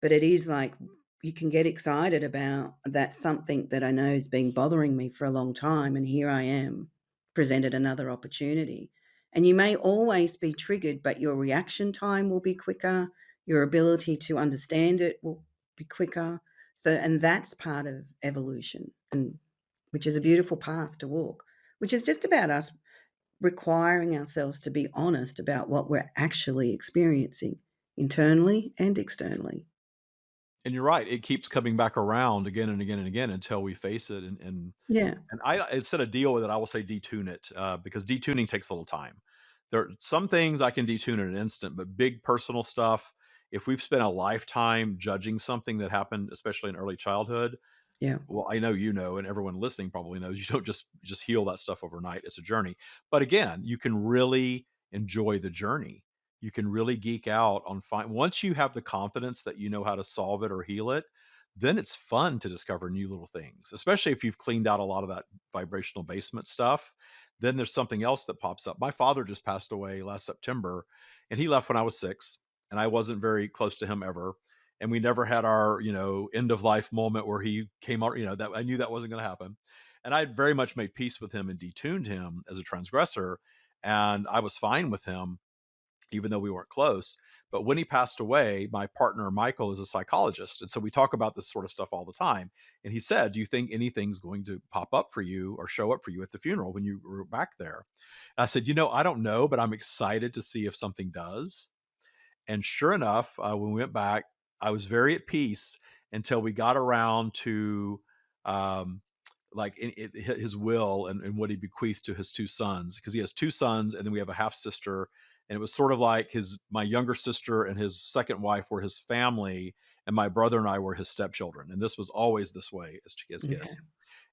But it is like you can get excited about that something that I know has been bothering me for a long time, and here I am, presented another opportunity. And you may always be triggered, but your reaction time will be quicker, your ability to understand it will be quicker. So, and that's part of evolution, and which is a beautiful path to walk, which is just about us requiring ourselves to be honest about what we're actually experiencing internally and externally. And you're right. It keeps coming back around again and again and again until we face it. And Yeah. and I instead of deal with it, I will say detune it because detuning takes a little time. There are some things I can detune in an instant, but big personal stuff, if we've spent a lifetime judging something that happened, especially in early childhood, Yeah. well, I know you know, and everyone listening probably knows, you don't just heal that stuff overnight. It's a journey. But again, you can really enjoy the journey. You can really geek out on once you have the confidence that you know how to solve it or heal it, then it's fun to discover new little things, especially if you've cleaned out a lot of that vibrational basement stuff. Then there's something else that pops up. My father just passed away last September, and he left when I was 6, and I wasn't very close to him ever, and we never had our end of life moment where he came out, that I knew that wasn't going to happen, and I had very much made peace with him and detuned him as a transgressor, and I was fine with him even though we weren't close. But when he passed away, my partner Michael is a psychologist, and so we talk about this sort of stuff all the time, and he said, do you think anything's going to pop up for you or show up for you at the funeral when you were back there? And I said, I don't know, but I'm excited to see if something does. And sure enough, when we went back, I was very at peace until we got around to um, like his will and what he bequeathed to his 2 sons, because he has 2 sons and then we have a half sister. And it was sort of like my younger sister and his second wife were his family, and my brother and I were his stepchildren. And this was always this way as Okay. kids.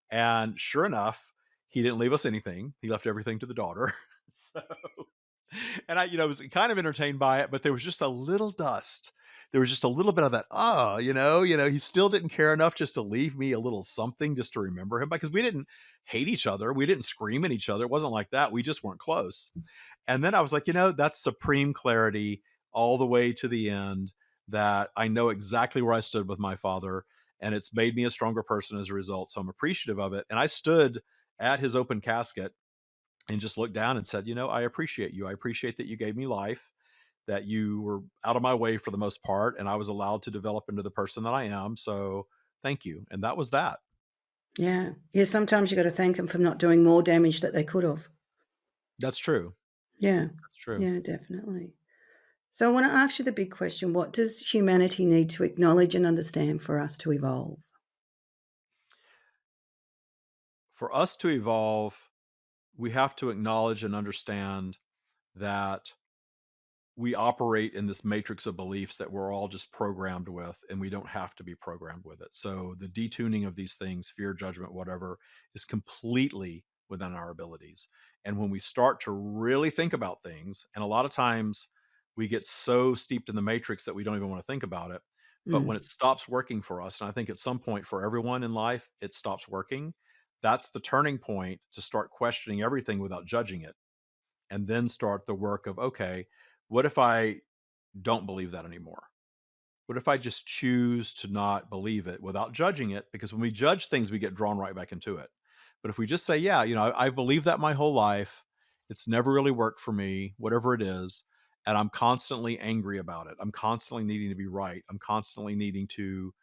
And sure enough, he didn't leave us anything. He left everything to the daughter. So and I was kind of entertained by it, but there was just a little dust. There was just a little bit of that, he still didn't care enough just to leave me a little something just to remember him, because we didn't hate each other. We didn't scream at each other. It wasn't like that. We just weren't close. And then I was like, that's supreme clarity all the way to the end, that I know exactly where I stood with my father. And it's made me a stronger person as a result. So I'm appreciative of it. And I stood at his open casket and just looked down and said, I appreciate you. I appreciate that you gave me life, that you were out of my way for the most part, and I was allowed to develop into the person that I am. So thank you. And that was that. Yeah. Yeah, sometimes you gotta thank them for not doing more damage that they could have. That's true. Yeah. That's true. Yeah, definitely. So I wanna ask you the big question, what does humanity need to acknowledge and understand for us to evolve? For us to evolve, we have to acknowledge and understand that we operate in this matrix of beliefs that we're all just programmed with, and we don't have to be programmed with it. So the detuning of these things, fear, judgment, whatever, is completely within our abilities. And when we start to really think about things, and a lot of times we get so steeped in the matrix that we don't even want to think about it, but when Mm, it stops working for us, and I think at some point for everyone in life it stops working, that's the turning point to start questioning everything without judging it, and then start the work of, okay, what if I don't believe that anymore? What if I just choose to not believe it without judging it? Because when we judge things, we get drawn right back into it. But if we just say, yeah, I've believed that my whole life, it's never really worked for me, whatever it is, and I'm constantly angry about it. I'm constantly needing to be right. I'm constantly needing to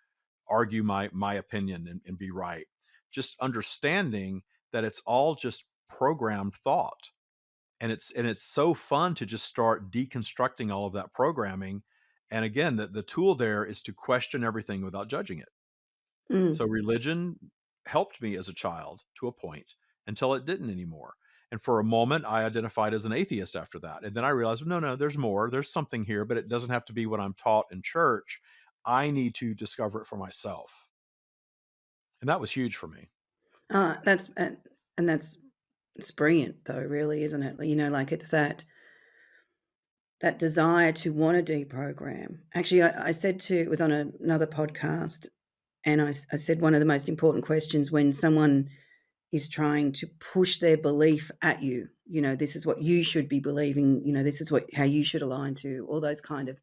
argue my opinion and be right. Just understanding that it's all just programmed thought, and it's so fun to just start deconstructing all of that programming. And again, the tool there is to question everything without judging it. So mm. religion helped me as a child to a point until it didn't anymore. And for a moment I identified as an atheist after that, and then I realized, no, no, there's more, there's something here, but it doesn't have to be what I'm taught in church. I need to discover it for myself. And that was huge for me. That's and that's it's brilliant though, really, isn't it? You know, like, it's that desire to wanna deprogram. Actually, I said to it was on another podcast, and I said one of the most important questions when someone is trying to push their belief at you, "This is what you should be believing, this is what how you should align to," all those kind of,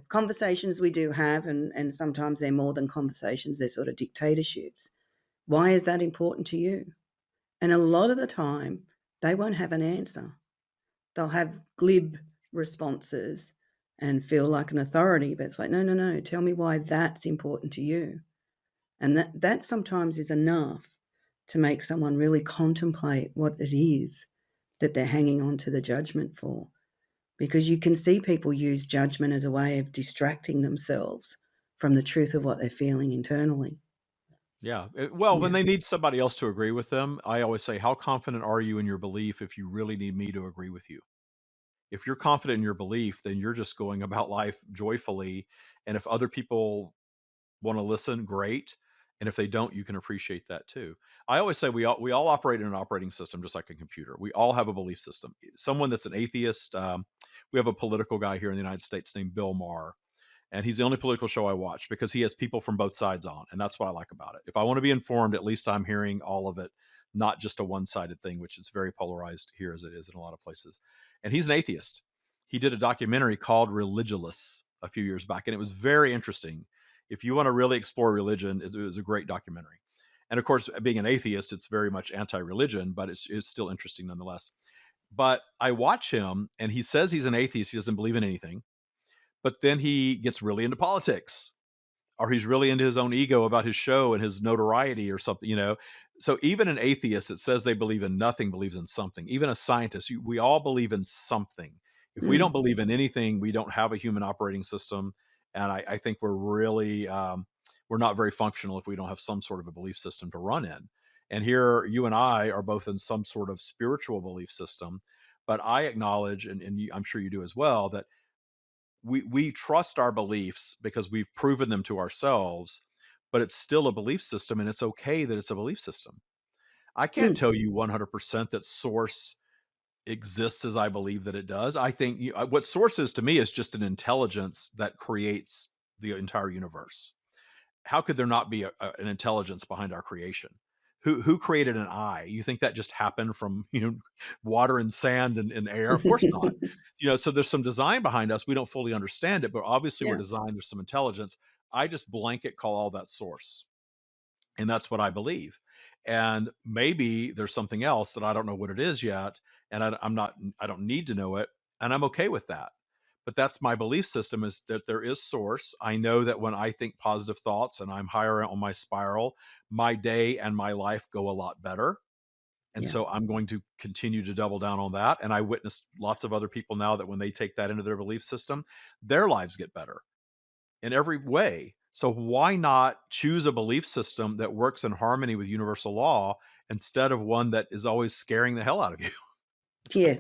conversations we do have, and sometimes they're more than conversations, they're sort of dictatorships. Why is that important to you? And a lot of the time, they won't have an answer. They'll have glib responses and feel like an authority, but it's like, "No, no, no, tell me why that's important to you." And that sometimes is enough to make someone really contemplate what it is that they're hanging on to the judgment for. Because you can see people use judgment as a way of distracting themselves from the truth of what they're feeling internally. Yeah. Well, when Yeah. they need somebody else to agree with them, I always say, how confident are you in your belief if you really need me to agree with you? If you're confident in your belief, then you're just going about life joyfully. And if other people want to listen, great. And if they don't, you can appreciate that too. I always say we all operate in an operating system just like a computer. We all have a belief system. Someone that's an atheist, we have a political guy here in the United States named Bill Maher, and he's the only political show I watch because he has people from both sides on, and that's what I like about it. If I want to be informed, at least I'm hearing all of it, not just a one-sided thing, which is very polarized here as it is in a lot of places. And he's an atheist. He did a documentary called Religulous a few years back, and it was very interesting. If you want to really explore religion, it was a great documentary. And of course, being an atheist, it's very much anti-religion, but it's still interesting nonetheless. But I watch him, and he says he's an atheist. He doesn't believe in anything, but then he gets really into politics, or he's really into his own ego about his show and his notoriety or something. So even an atheist that says they believe in nothing believes in something. Even a scientist, we all believe in something. If we don't Mm. believe in anything, we don't have a human operating system. And I think we're not very functional if we don't have some sort of a belief system to run in. And here you and I are both in some sort of spiritual belief system. But I acknowledge, and I'm sure you do as well, that we trust our beliefs because we've proven them to ourselves, but it's still a belief system, and it's okay that it's a belief system. I can't Mm. tell you 100% that source exists as I believe that it does. I think what source is to me is just an intelligence that creates the entire universe. How could there not be an intelligence behind our creation? Who created an eye? You think that just happened from water and sand and air? Of course not. So there's some design behind us. We don't fully understand it, but obviously we're Yeah. designed. There's some intelligence. I just blanket call all that source, and that's what I believe. And maybe there's something else that I don't know what it is yet, and I'm not. I don't need to know it, and I'm okay with that. But that's my belief system, is that there is source. I know that when I think positive thoughts and I'm higher on my spiral, my day and my life go a lot better. And Yeah. so I'm going to continue to double down on that. And I witness lots of other people now that when they take that into their belief system, their lives get better in every way. So why not choose a belief system that works in harmony with universal law instead of one that is always scaring the hell out of you? Yeah.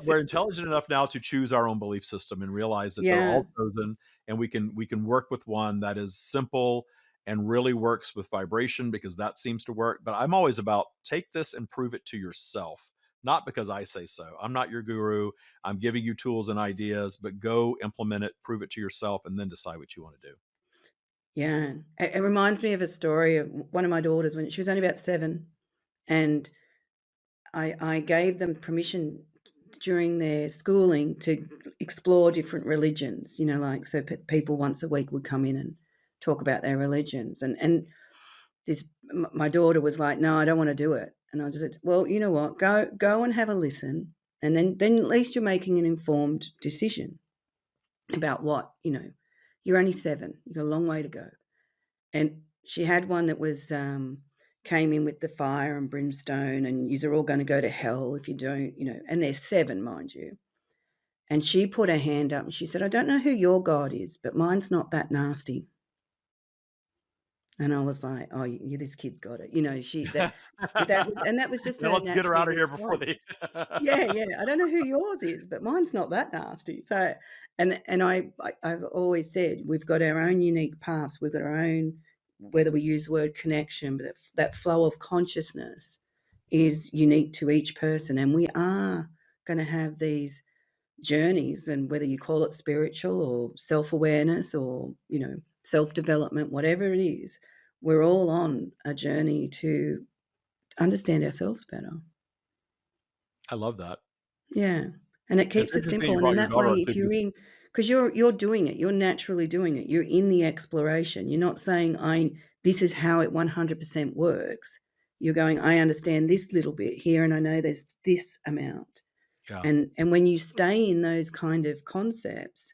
We're intelligent enough now to choose our own belief system and realize that they're Yeah. all chosen, and we can work with one that is simple and really works with vibration, because that seems to work. But I'm always about, take this and prove it to yourself, not because I say so. I'm not your guru. I'm giving you tools and ideas, but go implement it, prove it to yourself, and then decide what you want to do. Yeah. It reminds me of a story of one of my daughters when she was only about 7, and I gave them permission during their schooling to explore different religions, like, so people once a week would come in and talk about their religions, and this my daughter was like, "No, I don't wanna do it." And I just said, "Well, you know what? Go and have a listen, and then at least you're making an informed decision about what, you're only 7, you've got a long way to go." And she had one that was, came in with the fire and brimstone, and "Yous are all gonna go to hell if you don't," and they're 7, mind you. And she put her hand up and she said, "I don't know who your God is, but mine's not that nasty." And I was like, "Oh, this kid's got it." She that was just Now her let's get her natural out of here before response. they Yeah, yeah. "I don't know who yours is, but mine's not that nasty." So, and I've always said we've got our own unique paths. We've got our own, whether we use the word connection, but that flow of consciousness is unique to each person, and we are gonna have these journeys, and whether you call it spiritual or self-awareness or, self-development, whatever it is, we're all on a journey to understand ourselves better. I love that. Yeah, and it It's keeps it interesting you simple, and brought then your that daughter way, up if too, you're because in, because you're doing it, you're naturally doing it, you're in the exploration, you're not saying, "This is how it 100% works." You're going, "I understand this little bit here, and I know there's this amount." yeah. And when you stay in those kind of concepts,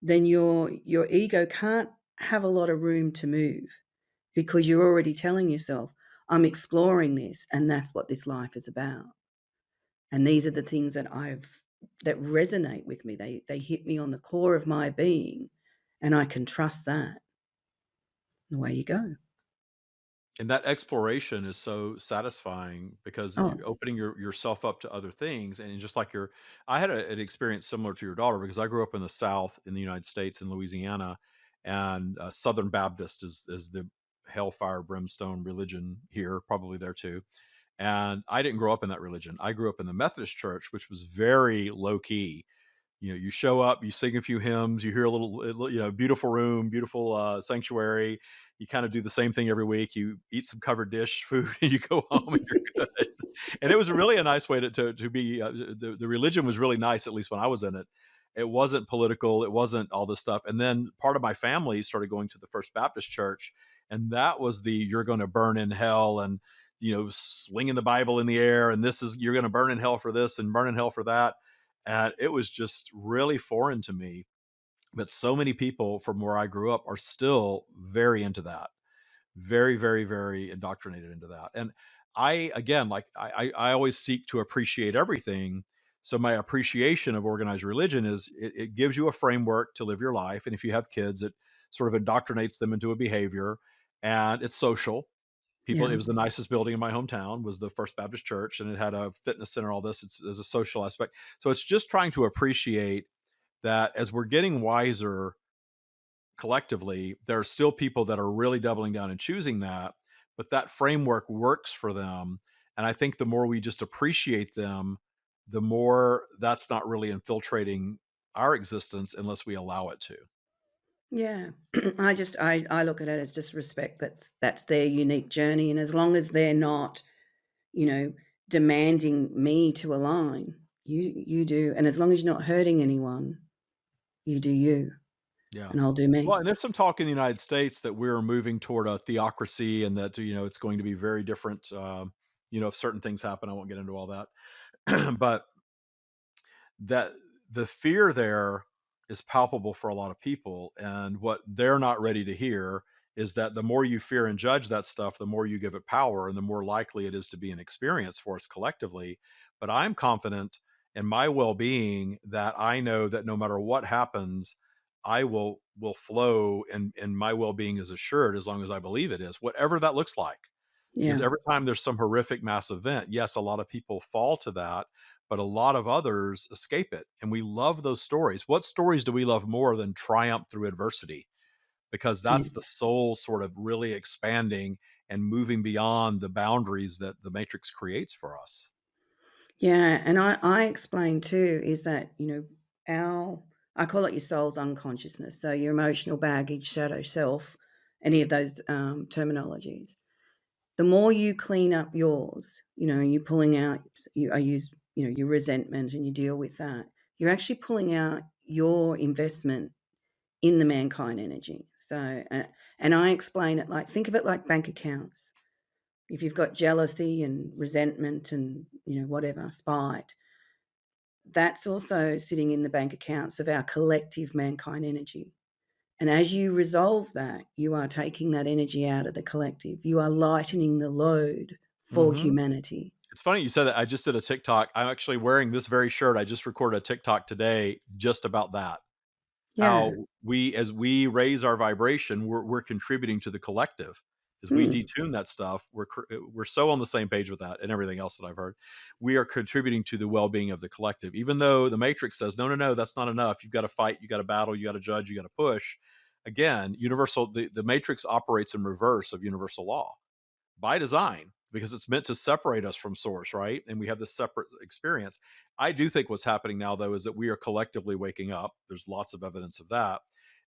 then your ego can't have a lot of room to move, because you're already telling yourself, "I'm exploring this, and that's what this life is about. And these are the things that resonate with me. They hit me on the core of my being, and I can trust that." And away you go. And that exploration is so satisfying because Oh, you're opening yourself up to other things. And just like I had an experience similar to your daughter because I grew up in the South in the United States in Louisiana, and Southern Baptist is the hellfire brimstone religion here, probably there too. And I didn't grow up in that religion. I grew up in the Methodist church, which was very low key. You show up, you sing a few hymns, you hear a little, beautiful room, beautiful sanctuary. You kind of do the same thing every week. You eat some covered dish food and you go home and you're good. And it was really a nice way to be. The religion was really nice, at least when I was in it. It wasn't political. It wasn't all this stuff. And then part of my family started going to the First Baptist Church, and that was the you're going to burn in hell and swinging the Bible in the air, and this is you're going to burn in hell for this and burn in hell for that. And it was just really foreign to me. But so many people from where I grew up are still very into that, very, very, very indoctrinated into that. And I, again, like I always seek to appreciate everything. So my appreciation of organized religion is it gives you a framework to live your life. And if you have kids, it sort of indoctrinates them into a behavior, and it's social. People, yeah. it was the nicest building in my hometown was the First Baptist Church, and it had a fitness center, all this. There's a social aspect. So it's just trying to appreciate that as we're getting wiser collectively, there are still people that are really doubling down and choosing that, but that framework works for them. And I think the more we just appreciate them, the more that's not really infiltrating our existence unless we allow it to. Yeah. I look at it as just respect. That's their unique journey, and as long as they're not, you know, demanding me to align, you do, and as long as you're not hurting anyone, you do you, Yeah. and I'll do Well, me. and there's some talk in the United States that we're moving toward a theocracy and that, it's going to be very different. If certain things happen, I won't get into all that. But that the fear there is palpable for a lot of people. And what they're not ready to hear is that the more you fear and judge that stuff, the more you give it power and the more likely it is to be an experience for us collectively. But I'm confident in my well-being that I know that no matter what happens, I will flow, and my well-being is assured as long as I believe it is, whatever that looks like. Because Yeah, every time there's some horrific mass event, yes, a lot of people fall to that, but a lot of others escape it. And we love those stories. What stories do we love more than triumph through adversity? Because yeah. that's the soul sort of really expanding and moving beyond the boundaries that the matrix creates for us. Yeah, and I explain too is that, our I call it your soul's unconsciousness, so your emotional baggage, shadow self, any of those, terminologies. The more you clean up yours, and you're pulling out I use, your resentment and you deal with that, you're actually pulling out your investment in the mankind energy. So, and I explain it like think of it like bank accounts. If you've got jealousy and resentment and, whatever, spite, that's also sitting in the bank accounts of our collective mankind energy. And as you resolve that, you are taking that energy out of the collective. You are lightening the load for Hmm. humanity. It's funny you said that. I just did a TikTok. I'm actually wearing this very shirt. I just recorded a TikTok today just about that. Yeah. How we as we raise our vibration, we're contributing to the collective. As we Mm. detune that stuff, we're so on the same page with that and everything else that I've heard. We are contributing to the well-being of the collective, even though the matrix says, no, no, no, that's not enough. You've got to fight, you got to battle, you got to judge, you got to push. Again, the matrix operates in reverse of universal law by design because it's meant to separate us from source, right? And we have this separate experience. I do think what's happening now, though, is that we are collectively waking up. There's lots of evidence of that.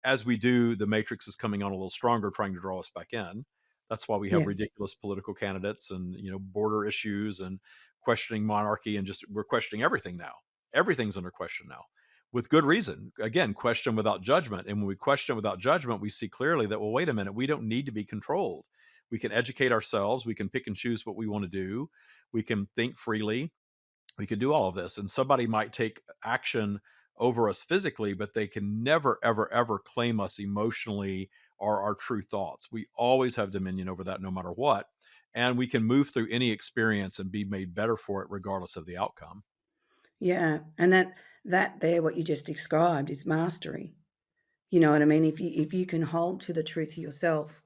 As we do, the matrix is coming on a little stronger, trying to draw us back in. That's why we have Yeah. ridiculous political candidates and border issues and questioning monarchy, and just we're questioning everything now. Everything's under question now, with good reason. Again, question without judgment. And when we question without judgment, we see clearly that, well, wait a minute, we don't need to be controlled. We can educate ourselves. We can pick and choose what we want to do. We can think freely. We can do all of this. And somebody might take action over us physically, but they can never, ever, ever claim us emotionally or our true thoughts. We always have dominion over that no matter what. And we can move through any experience and be made better for it, regardless of the outcome. Yeah. And that there, what you just described is mastery. You know what I mean? If you can hold to the truth of yourself,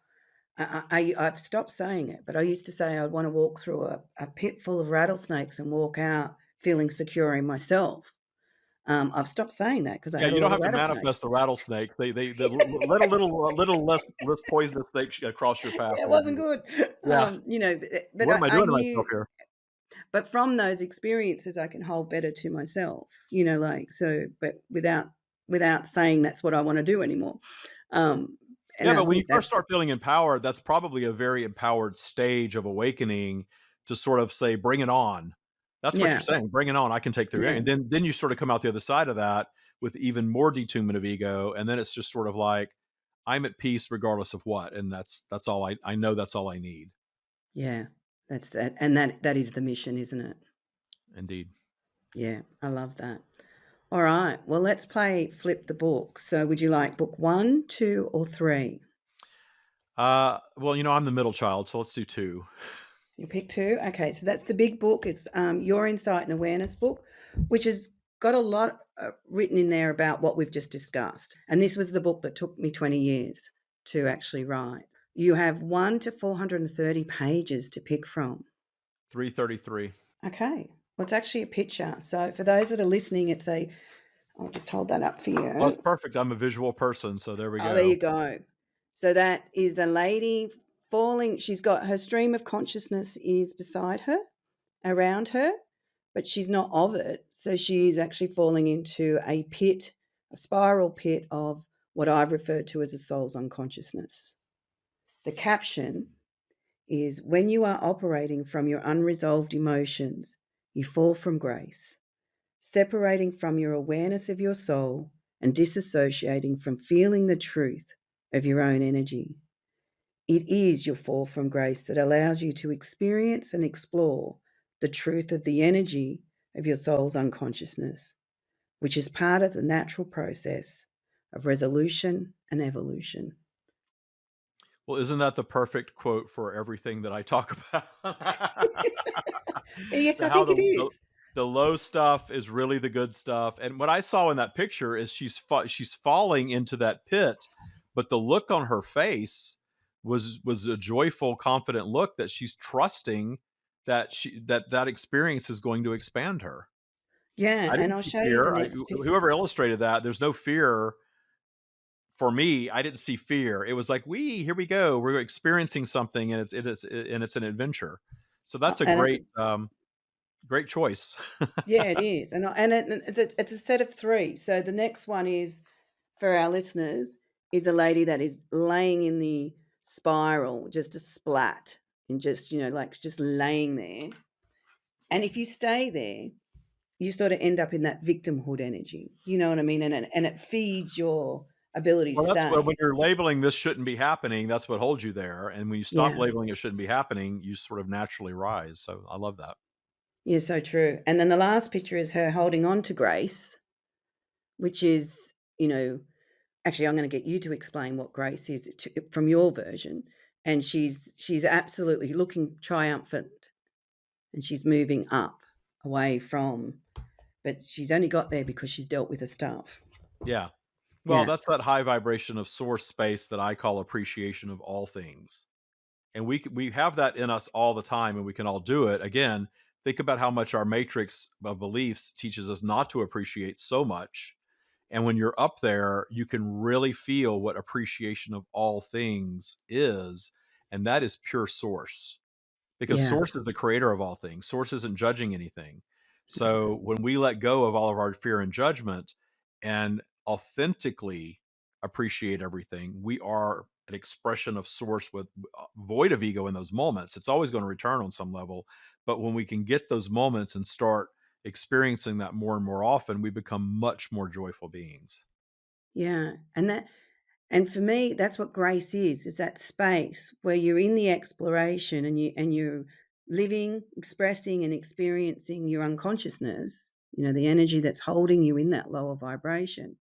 I've stopped saying it, but I used to say I'd want to walk through a pit full of rattlesnakes and walk out feeling secure in myself. I've stopped saying that because I Yeah, had a you don't lot of have to rattlesnakes. manifest the rattlesnake. They let a little less poisonous snake cross your path, Yeah, it and you'll wasn't be good. yeah. But What am I I doing to myself knew, here? but from those experiences, I can hold better to myself, like, so, but without saying that's what I want to do anymore. Um, and Yeah, I but when you think first that, start feeling empowered, that's probably a very empowered stage of awakening to sort of say, "Bring it on." That's what you're yeah, saying, "Bring it on, I can take through it." yeah, And then you sort of come out the other side of that with even more detunement of ego, and then it's just sort of like, "I'm at peace regardless of what," and that's all I know that's all I need. yeah, that's that. And that is the mission, isn't it? Indeed. Yeah, I love that. All right. Well, let's play flip the book. So, would you like book one, two, or three? Well, I'm the middle child, so let's do 2. You pick two. Okay. So that's the big book. It's Your Insight and Awareness book, which has got a lot written in there about what we've just discussed. And this was the book that took me 20 years to actually write. You have 1 to 430 pages to pick from. 333. Okay. Well, it's actually a picture. So for those that are listening, I'll just hold that up for Well, that's you. perfect. I'm a visual person, so there we Oh, there you go. go. So that is a lady falling. She's got her stream of consciousness is beside her, around her, but she's not of it. So she is actually falling into a pit, a spiral pit of what I've referred to as a soul's unconsciousness. The caption is when you are operating from your unresolved emotions, you fall from grace, separating from your awareness of your soul and disassociating from feeling the truth of your own energy. It is your fall from grace that allows you to experience and explore the truth of the energy of your soul's unconsciousness, which is part of the natural process of resolution and evolution. Well, isn't that the perfect quote for everything that I talk about? Yes, The I how think it is. the low stuff is really the good stuff, and what I saw in that picture is she's falling into that pit, but the look on her face was a joyful, confident look that she's trusting that experience is going to expand her. Yeah, I and didn't I'll see show you the fear. next Whoever illustrated that, there's no fear for me. I didn't see fear. It was like, here we go. We're experiencing something, and it's an adventure. So that's a and I great could, great choice. yeah, it is, and it's a set of three. So the next one is for our listeners is a lady that is laying in the spiral, just a splat, and just like just laying there. And if you stay there, you sort of end up in that victimhood energy. You know what I mean? And it feeds your ability to Well, that's stay. when you're labeling this shouldn't be happening, that's what holds you there, and when you stop Yeah, labeling it shouldn't be happening, you sort of naturally rise, so I love that. yeah, so true. And then the last picture is her holding on to grace, which is, actually, I'm going to get you to explain what grace is from your version. And she's absolutely looking triumphant, and she's moving up away from, but she's only got there because she's dealt with her stuff. Yeah. Well, Yeah, that's that high vibration of source space that I call appreciation of all things. And we have that in us all the time, and we can all do it. Again, think about how much our matrix of beliefs teaches us not to appreciate so much. And when you're up there, you can really feel what appreciation of all things is, and that is pure source. Because yeah, source is the creator of all things. Source isn't judging anything. So when we let go of all of our fear and judgment and authentically appreciate everything, we are an expression of source with void of ego in those moments. It's always going to return on some level. But when we can get those moments and start experiencing that more and more often, we become much more joyful beings. yeah. And for me, that's what grace is that space where you're in the exploration and you're living, expressing and experiencing your unconsciousness, the energy that's holding you in that lower vibration.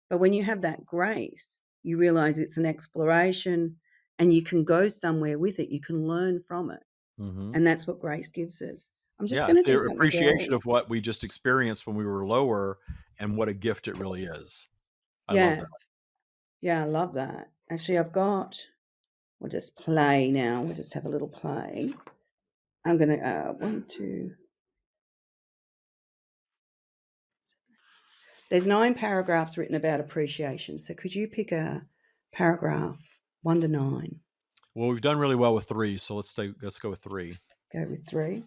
But when you have that grace, you realize it's an exploration and you can go somewhere with it. You can learn from it. Hmm. And that's what grace gives us. I'm just Yeah, going to it's do the something appreciation early. of what we just experienced when we were lower and what a gift it really is. I love Yeah. that. Yeah, I love that. Actually, I've got We'll just play now. We'll just have a little play. I'm going to, 1, 2. There's 9 paragraphs written about appreciation. So could you pick a paragraph 1 to 9? Well, we've done really well with 3, so let's go with 3. Go with 3.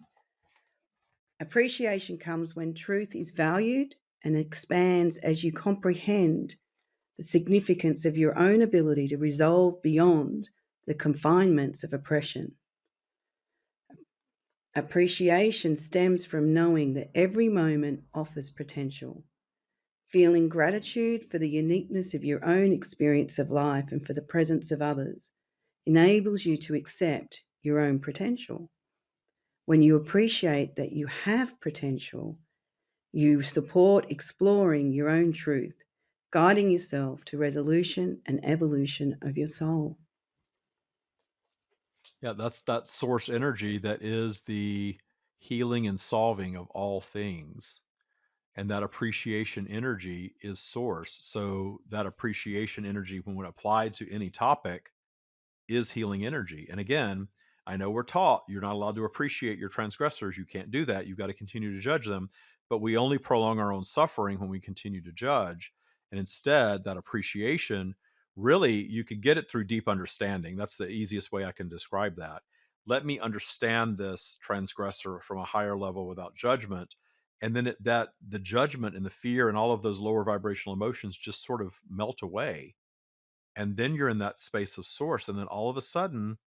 Appreciation comes when truth is valued and expands as you comprehend the significance of your own ability to resolve beyond the confinements of oppression. Appreciation stems from knowing that every moment offers potential. Feeling gratitude for the uniqueness of your own experience of life and for the presence of others enables you to accept your own potential. When you appreciate that you have potential, you support exploring your own truth, guiding yourself to resolution and evolution of your soul. Yeah, that's that source energy that is the healing and solving of all things. And that appreciation energy is source. So that appreciation energy, when applied to any topic, is healing energy. And again, I know we're taught you're not allowed to appreciate your transgressors. You can't do that. You've got to continue to judge them. But we only prolong our own suffering when we continue to judge. And instead, that appreciation, really, you could get it through deep understanding. That's the easiest way I can describe that. Let me understand this transgressor from a higher level without judgment. And then that the judgment and the fear and all of those lower vibrational emotions just sort of melt away, and then you're in that space of source, and then all of a sudden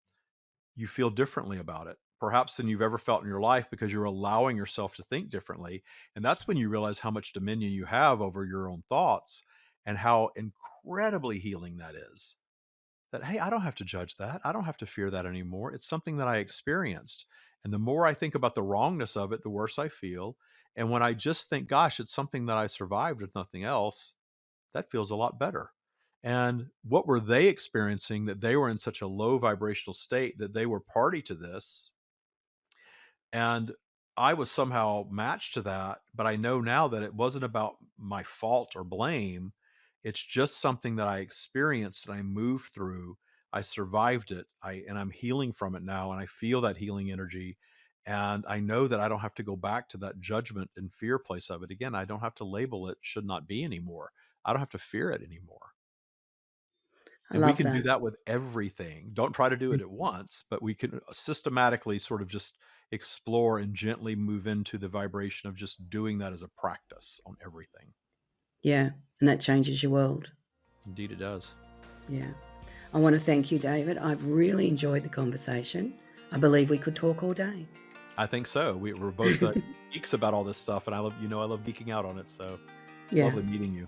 you feel differently about it, perhaps than you've ever felt in your life, because you're allowing yourself to think differently. And that's when you realize how much dominion you have over your own thoughts, and how incredibly healing that is. That, hey, I don't have to judge that, I don't have to fear that anymore. It's something that I experienced, and the more I think about the wrongness of it, the worse I feel. And when I just think, gosh, it's something that I survived with nothing else, that feels a lot better. And what were they experiencing that they were in such a low vibrational state that they were party to this? And I was somehow matched to that, but I know now that it wasn't about my fault or blame. It's just something that I experienced and I moved through. I survived it. And I'm healing from it now, and I feel that healing energy. And I know that I don't have to go back to that judgment and fear place of it again. I don't have to label it should not be anymore. I don't have to fear it anymore. I And we love can do that. that with everything. Don't try to do it at once, but we can systematically sort of just explore and gently move into the vibration of just doing that as a practice on everything. Yeah, and that changes your world. Indeed, it does. Yeah. I want to thank you, David. I've really enjoyed the conversation. I believe we could talk all day. I think so. We're both geeks about all this stuff, and I love geeking out on it. So it's Yeah. lovely meeting you.